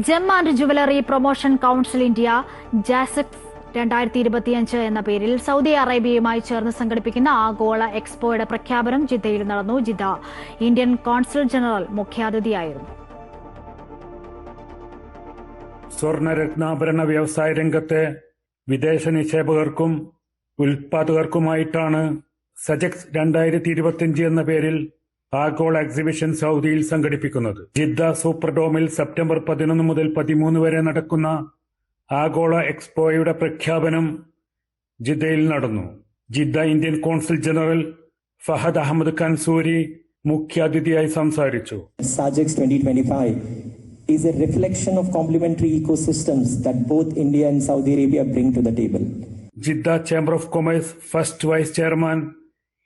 Gem and jewellery promotion council India ജാസെക്സ് 2025 എന്ന പേരിൽ സൗദി അറേബ്യയുമായി ചേർന്ന് സംഘടിപ്പിക്കുന്ന ആഗോള എക്സ്പോയുടെ പ്രഖ്യാപനം ജിദ്ദയിൽ നടന്നു. ജിദ്ദ ഇന്ത്യൻ കോൺസുൽ ജനറൽ മുഖ്യാതിഥിയായിരുന്നു. സ്വർണ്ണരത്നാഭരണ വ്യവസായ രംഗത്തെ വിദേശ നിക്ഷേപകർക്കും ഉൽപാദകർക്കുമായിട്ടാണ് സജെക്സ് 2025 എന്ന പേരിൽ ആഗോള എക്സിബിഷൻ സൗദിയിൽ സംഘടിപ്പിക്കുന്നത്. ജിദ്ദ സൂപ്പർഡോമിൽ സെപ്റ്റംബർ 11 മുതൽ 13 വരെ നടക്കുന്ന ആഗോള എക്സ്പോയുടെ പ്രഖ്യാപനം ജിദ്ദയിൽ നടന്നു. Jeddah Indian consul general Fahad Ahmed Kanzuri മുഖ്യാതിഥിയായി സംസാരിച്ചു. SAGEX 2025 is a reflection of complementary ecosystems that both India and Saudi Arabia bring to the table. Jeddah chamber of commerce first vice chairman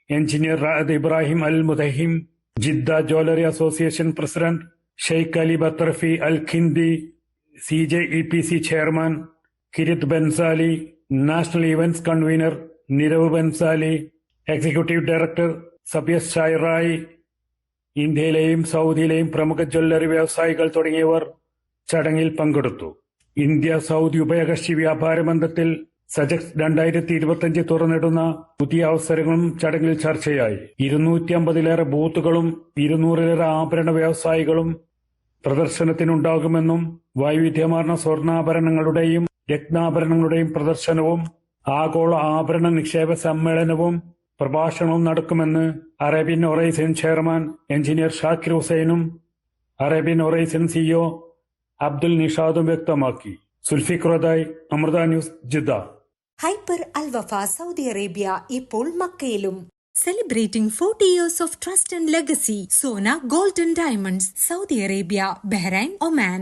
engineer Raad Ibrahim Al Mudahim, Jeddah jewellery association president Sheikh Ali Batterfi Al Khindi, CJEPC chairman Kirit Bansali, national events convener Nirav Bansali, executive director സബിയസ് ഷൈറായി, ഇന്ത്യയിലെയും സൗദിയിലെയും പ്രമുഖ jewellery വ്യവസായികൾ തുടങ്ങിയവർ ചടങ്ങിൽ പങ്കെടുത്തു. India Saudi ഉഭയകക്ഷി വ്യാപാര ബന്ധത്തിൽ സജെക്സ് 2025 തുറന്നിടുന്ന പുതിയ അവസരങ്ങളും ചടങ്ങിൽ ചർച്ചയായി. 250-ലേറെ ബൂത്തുകളും 200-ലേറെ ആഭരണ വ്യവസായികളും പ്രദർശനത്തിനുണ്ടാകുമെന്നും വൈവിധ്യമാർന്ന സ്വർണ്ണാഭരണങ്ങളുടെയും രത്നാഭരണങ്ങളുടെയും പ്രദർശനവും ആഗോള ആഭരണ നിക്ഷേപ സമ്മേളനവും പ്രഭാഷണവും നടക്കുമെന്ന് Arabian Horizon chairman engineer Shakir ഹുസൈനും അറേബ്യൻ ഒറൈസിൻ CEO അബ്ദുൽ നിഷാദും വ്യക്തമാക്കി. സുൽഫിഖുറദായ്, Amrita news, Jeddah. Hyper Al Wafa Saudi Arabia ഇപ്പോൾ മക്കയിലും. Celebrating 40 years of trust and legacy. Sona Gold and Diamonds, Saudi Arabia, Bahrain, Oman.